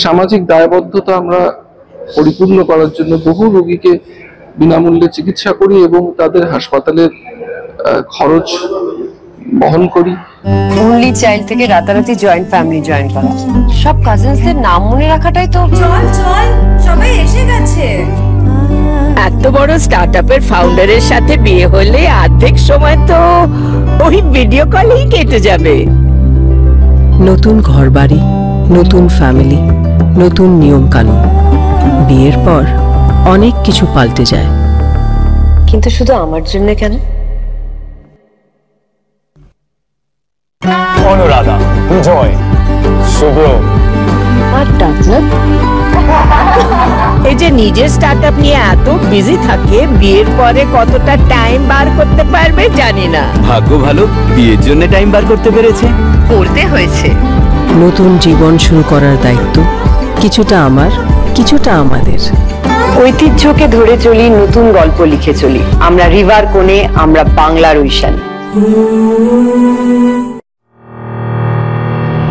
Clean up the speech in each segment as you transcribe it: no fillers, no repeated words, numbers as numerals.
সামাজিক দায়বদ্ধতা আমরা পরিপূর্ণ করার জন্য বহু রোগীকে বিনামূল্যে চিকিৎসা করি এবং তাদের হাসপাতালের খরচ বহন করি। অনলি চাইল্ড থেকে রাতারাতি জয়েন্ট ফ্যামিলি জয়েন করা, সব কাজিনসদের নাম মনে রাখাটাই তো। চল চল, সবাই এসে গেছে। এত বড় স্টার্টআপের ফাউন্ডারের সাথে বিয়ে হলে অর্ধেক সময় তো ওই ভিডিও কলেই কেটে যাবে। নতুন ঘরবাড়ি, নতুন ফ্যামিলি, নতুন নিয়ম কানুন। বিয়ের পর অনেক কিছু পাল্টে যায়, কিন্তু শুধু আমার জন্য কেন? অনুরাধা, বিজয়, শুভ্র আর ডাকনাথ এই যে নিজের স্টার্টআপ নিয়ে এত বিজি থাকে, বিয়ের পরে কতটা টাইম বার করতে পারবে জানি না। ভাগ্য ভালো, বিয়ের জন্য টাইম বার করতে পেরেছে। করতে হয়েছে। নতুন জীবন শুরু করার দায়িত্ব কিছুটা আমার, কিছুটা আমাদের। ঐতিহ্যকে ধরে চলি, নতুন গল্প লিখে চলি। আমরা রিভার কোণে, আমরা বাংলার ঐশান।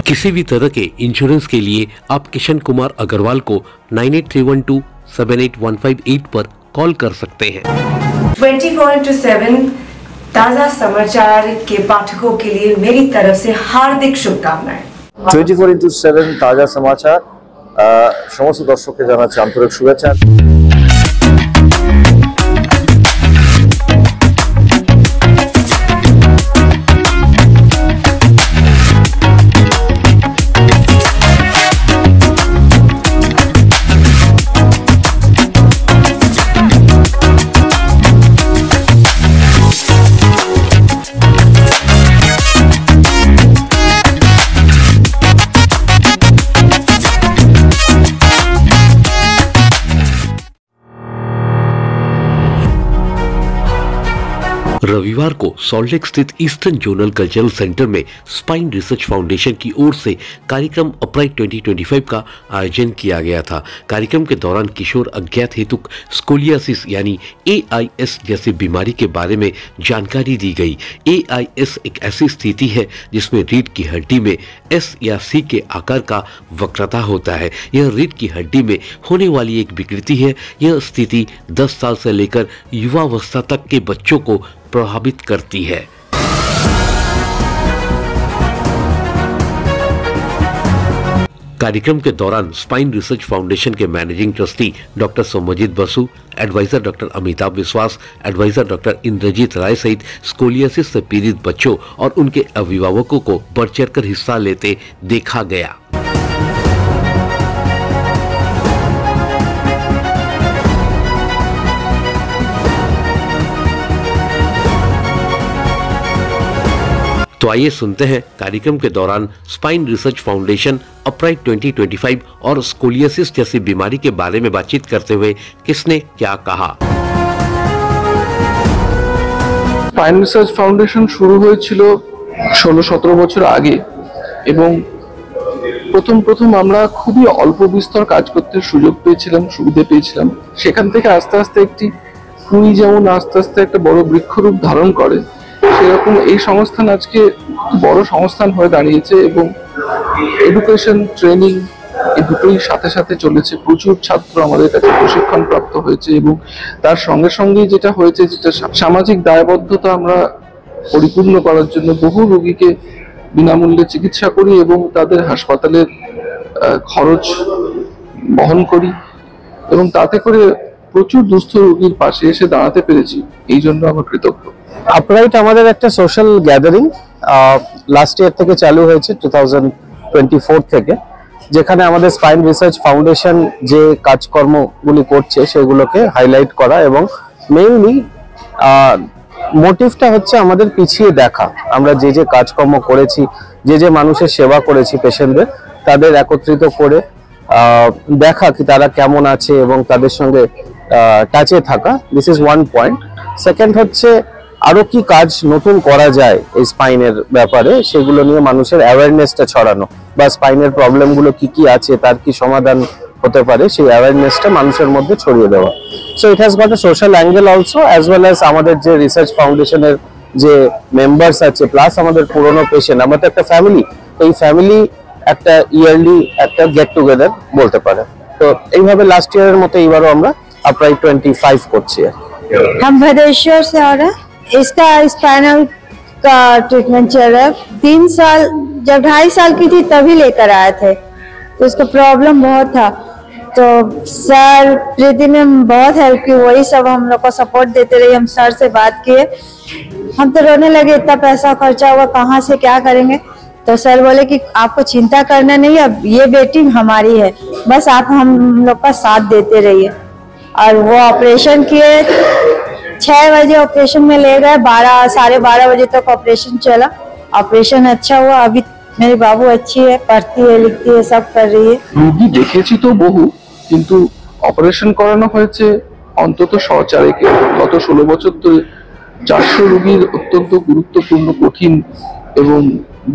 किसी भी तरह के इंश्योरेंस के लिए आप किशन कुमार अग्रवाल को 9831278158 पर कॉल कर सकते हैं। 24/7 ताजा समाचार के पाठकों के लिए मेरी तरफ से हार्दिक शुभकामनाएं। 24/7 ताजा समाचार समस्त दर्शक के জানাচ্ছি আন্তরিক শুভেচ্ছা। रविवार को सॉल्टलेक स्थित ईस्टर्न जोनल कल्चरल सेंटर में स्पाइन रिसर्च फाउंडेशन की ओर से कार्यक्रम अपराइट 2025 का आयोजन किया गया था। कार्यक्रम के दौरान किशोर अज्ञात हेतु स्कोलियासिस यानी AIS जैसी बीमारी के बारे में जानकारी दी गई। AIS एक ऐसी स्थिति है जिसमें रीढ़ की हड्डी में S या C के आकार का वक्रता होता है। यह रीढ़ की हड्डी में होने वाली एक विकृति है। यह स्थिति 10 साल से लेकर युवावस्था तक के बच्चों को प्रभावित करती है। कार्यक्रम के दौरान स्पाइन रिसर्च फाउंडेशन के managing trustee doctor Somjit Basu, advisor doctor Amitabh Biswas, advisor doctor Indrajit राय सहित स्कोलियासिस से पीड़ित बच्चों और उनके अभिभावकों को बढ़ चढ़कर हिस्सा लेते देखा गया। तो आइए सुनते हैं कार्यक्रम के दौरान स्पाइन रिसर्च फाउंडेशन अपराइट 2025 और स्कोलियासिस जैसी बीमारी के बारे में बातचीत करते हुए किसने क्या कहा। স্পাইন রিসার্চ ফাউন্ডেশন শুরু হয়েছিল 16-17 বছর আগে এবং প্রথম আমরা খুবই অল্প বিস্তর কাজ করতে সুযোগ পেয়েছিলাম, সুবিধা পেয়েছিলাম। সেখান থেকে আস্তে আস্তে একটি ফুল যেমন আস্তে আস্তে একটা বড় বৃক্ষরূপ ধারণ করে, সেরকম এই সংস্থান আজকে বড় সংস্থান হয়ে দাঁড়িয়েছে এবং এডুকেশন ট্রেনিং এই দুটোই সাথে সাথে চলেছে। প্রচুর ছাত্র আমাদের কাছে প্রশিক্ষণ প্রাপ্ত হয়েছে এবং তার সঙ্গে সঙ্গে যেটা হয়েছে, যেটা সামাজিক দায়বদ্ধতা আমরা পরিপূর্ণ করার জন্য বহু রোগীকে বিনামূল্যে চিকিৎসা করি এবং তাদের হাসপাতালের খরচ বহন করি এবং তাতে করে প্রচুর দুস্থ রোগীর পাশে এসে দাঁড়াতে পেরেছি। এই জন্য আমরা কৃতজ্ঞ। আপরাইট আমাদের একটা সোশ্যাল গ্যাদারিং লাস্ট ইয়ার থেকে চালু হয়েছে 2024 থেকে, যেখানে আমাদের স্পাইন রিসার্চ ফাউন্ডেশন যে কাজকর্মগুলি করছে সেগুলোকে হাইলাইট করা এবং মেইনলি মোটিভটা হচ্ছে আমাদের পিছিয়ে দেখা। আমরা যে যে কাজকর্ম করেছি, যে যে মানুষের সেবা করেছি, পেশেন্টদের, তাদের একত্রিত করে দেখা কি তারা কেমন আছে এবং তাদের সঙ্গে টাচে থাকা। This is one point. Second হচ্ছে আরো কি কাজ নতুন করা যায় এই স্পাইনের ব্যাপারে, সেগুলো নিয়ে মানুষের অ্যাওয়ারনেসটা ছড়ানো, বা স্পাইনের প্রবলেমগুলো কি কি আছে, তার কি সমাধান হতে পারে, সেই অ্যাওয়ারনেসটা মানুষের মধ্যে ছড়িয়ে দেওয়া। So it has got a social angle also, as well as আমাদের যে রিসার্চ ফাউন্ডেশনের যে মেম্বার্স আছে প্লাস আমাদের পুরনো পেশেন্ট, আমরা তো একটা ফ্যামিলি, এই ফ্যামিলি একটা ইয়ারলি একটা গেট টুগেদার বলতে পারে। তো এইভাবে লাস্ট ইয়ারের মতো এইবারও আমরা আপরাইট 25 করছি। हम भदेश्वर से आ रहे हैं। इसका स्पाइनल का ट्रीटमेंट चल रहा है। 3 साल जब 2.5 साल की थी तभी लेकर आए थे, तो उसका प्रॉब्लम बहुत था। तो सर प्रीति ने बहुत हेल्प की, वही सब हम लोग को सपोर्ट देते रहे। हम सर से बात किए, हम तो रोने लगे, इतना पैसा खर्चा हुआ, कहाँ से क्या करेंगे। तो सर बोले कि आपको चिंता करना नहीं, अब ये बेटी हमारी है, बस आप हम लोग का साथ देते रहिए। और वो ऑपरेशन किए, 6 बजे ऑपरेशन में ले गए, 12-12:30 बजे तक ऑपरेशन चला। ऑपरेशन अच्छा हुआ। अभी मेरी बाबू अच्छी है, पढ़ती है, लिखती है, सब कर रही है। রোগী দেখেছি তো বহু, কিন্তু অপারেশন করানো হয়েছে অন্তত 104 গত 16 বছর ধরে 400 রোগীর অত্যন্ত গুরুত্বপূর্ণ, কঠিন এবং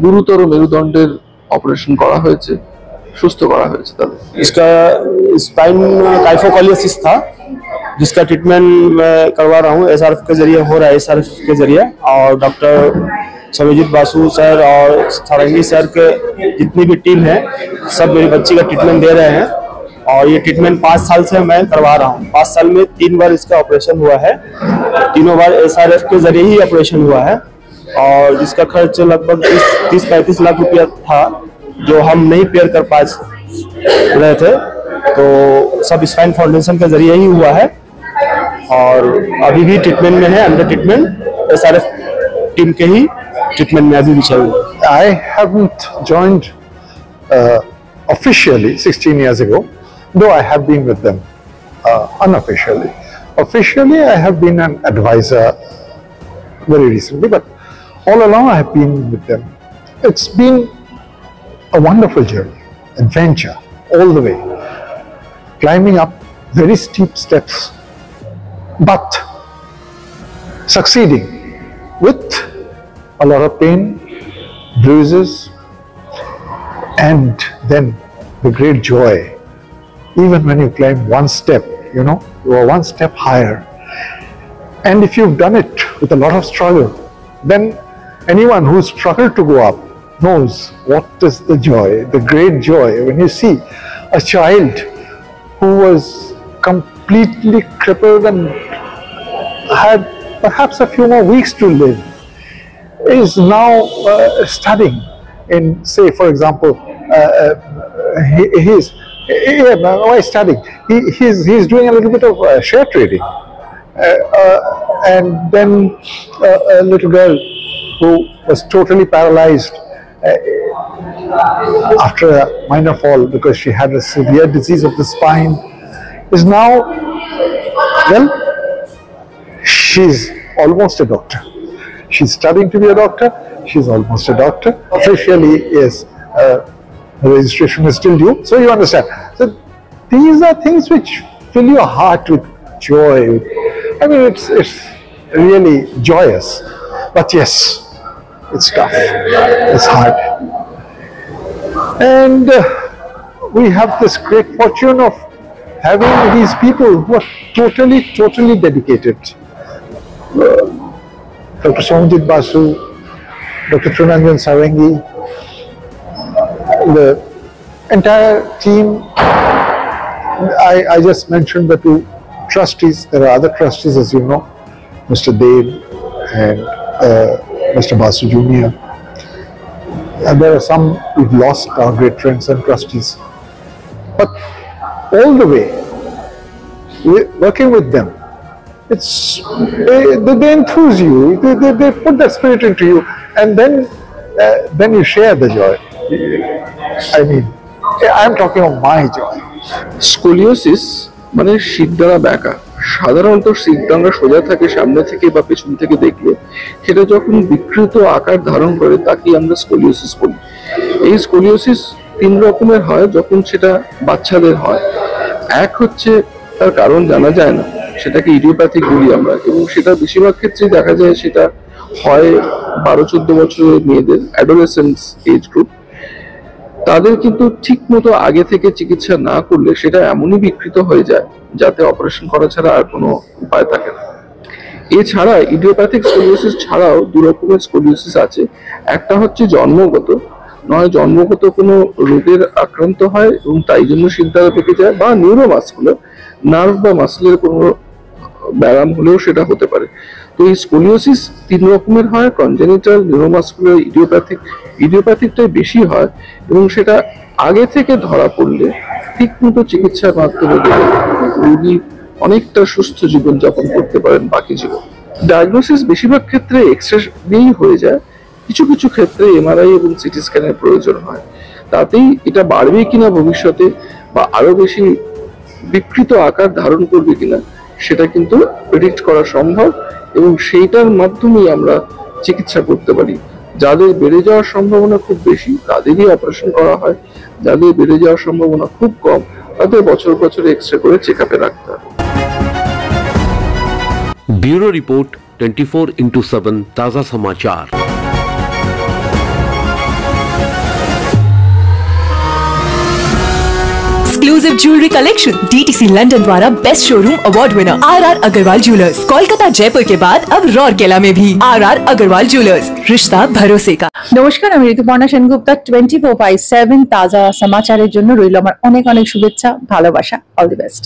গুরুতর মেরুদণ্ডের অপারেশন করা হয়েছে, সুস্থ করা হয়েছে তাদের। इसका स्पाइन काइफोकॉलिसिस था, जिसका ट्रीटमेंट मैं करवा रहा हूँ एसआरएफ के जरिए, हो रहा है एसआरएफ के जरिए। और डॉक्टर समीजित बासु सर और सारंगी सर के जितनी भी टीम है सब मेरी बच्ची का ट्रीटमेंट दे रहे हैं। और ये ट्रीटमेंट 5 साल से मैं करवा रहा हूँ। 5 साल में 3 बार इसका ऑपरेशन हुआ है, तीनों बार एसआरएफ के जरिए ही ऑपरेशन हुआ है। और जिसका खर्च लगभग 30-35 लाख रुपया था, जो हम नहीं पेयर कर पा रहे थे, तो सब स्पाइन फाउंडेशन के जरिए ही हुआ है। और अभी भी ट्रीटमेंट में है, अंडर ट्रीटमेंट एसआरएफ टीम के ही ट्रीटमेंट में अभी भी चल रहा है। I haven't joined officially 16 years ago, though I have been with them unofficially. Officially, I have been an advisor very recently, but all along I have been with them. It's been a wonderful journey, adventure all the way, climbing up very steep steps, but succeeding with a lot of pain, bruises, and then the great joy. Even when you climb one step, you know, you are one step higher. And if you've done it with a lot of struggle, then anyone who's struggled to go up knows what is the joy, the great joy, when you see a child who was completely crippled and had perhaps a few more weeks to live, is now studying in, say, for example, why studying? He's doing a little bit of share trading. And then a little girl who was totally paralyzed after a minor fall because she had a severe disease of the spine is now, well, she's almost a doctor. She's studying to be a doctor. She's almost a doctor. Officially, yes, the registration is still due. So you understand. So these are things which fill your heart with joy. I mean, it's really joyous. But yes, it's tough. It's hard. And we have this great fortune of having these people who are totally dedicated. Dr. Somjit Basu, Dr. Trunanjan Sarangi, the entire team. I just mentioned the 2 trustees. There are other trustees, as you know, Mr. Dev and Mr. Basu Jr. And there are some we've lost, our great friends and trustees. But all the way, working with them, they enthuse you, they put that spirit into you, and then you share the joy. I mean, I'm talking of my joy. Scoliosis মানে শিরদাঁড়া ব্যাকা। সাধারণত শিরদাঁড়া সোজা থাকে সামনে থেকে বা পেছন থেকে দেখলে, সেটা যখন বিকৃত আকার ধারণ করে তাকে আমরা স্কোলিওসিস বলি। এই স্কোলিওসিস 3 রকমের হয় যখন সেটা বাচ্চাদের হয়। এক হচ্ছে তার কারণ জানা যায় না, সেটাকে ইডিওপ্যাথিক বলি আমরা, এবং সেটা বেশিরভাগ ক্ষেত্রেই দেখা যায় সেটা হয় 12-14 বছরের মেয়েদের, অ্যাডোলেসেন্স এজ গ্রুপ। তাদের কিন্তু ঠিক মতো আগে থেকে চিকিৎসা না করলে সেটা এমনই বিকৃত হয়ে যায় যাতে অপারেশন করা ছাড়া আর কোনো উপায় থাকে না। এছাড়া ইডিওপ্যাথিক স্কোলিওসিস ছাড়াও 2 রকমের স্কোলিওসিস আছে। একটা হচ্ছে জন্মগত, নয় জন্মগত কোনো রোগের আক্রান্ত হয় এবং তাই জন্য শিরদাঁড়া পেকে যায়, বা নিউরোমাসকুলার নার্ভ বা মাসলের কোনো ব্যায়াম হলেও সেটা হতে পারে। তো এই স্কোলিওসিস 3 রকমের হয়, কনজেনিটাল, নিউরোমাসকুলার, ইডিওপ্যাথিক। ইডিওপ্যাথিকটাই বেশি হয় এবং সেটা আগে থেকে ধরা পড়লে ঠিক মতো চিকিৎসার মাধ্যমে রোগী অনেকটা সুস্থ জীবনযাপন করতে পারেন বাকি জীবন। ডায়াগনোসিস বেশিরভাগ ক্ষেত্রে এক্সরে দিয়েই হয়ে যায়, কিছু কিছু ক্ষেত্রে এমআরআই এবং সিটি স্ক্যানের প্রয়োজন হয়। তাতেই এটা বাড়বে কিনা ভবিষ্যতে বা আরো বেশি বিকৃত আকার ধারণ করবে কিনা সেটা কিন্তু প্রেডিক্ট করা সম্ভব এবং সেইটার মাধ্যমেই আমরা চিকিৎসা করতে পারি। যাদের বেড়ে যাওয়ার সম্ভাবনা খুব বেশি তাদেরই অপারেশন করা হয়, যাদের বেড়ে যাওয়ার সম্ভাবনা খুব কম তাদের বছর বছর এক্সরে করে চেক আপে রাখতে হবে। ब्यूरो रिपोर्ट 24/7 ताज़ा समाचार। Exclusive jewellery collection DTC London द्वारा best showroom award winner RR Agarwal jewellers, Kolkata Jaipur के बाद अब रौरकेला में भी RR अग्रवाल ज्वेलर्स, रिश्ता भरोसे का। নমস্কার, আমি ঋতুপর্ণা সেনগুপ্তা। 24/7 তাজা সমাচারের জন্য রইল আমার অনেক অনেক শুভেচ্ছা, ভালোবাসা। All the best.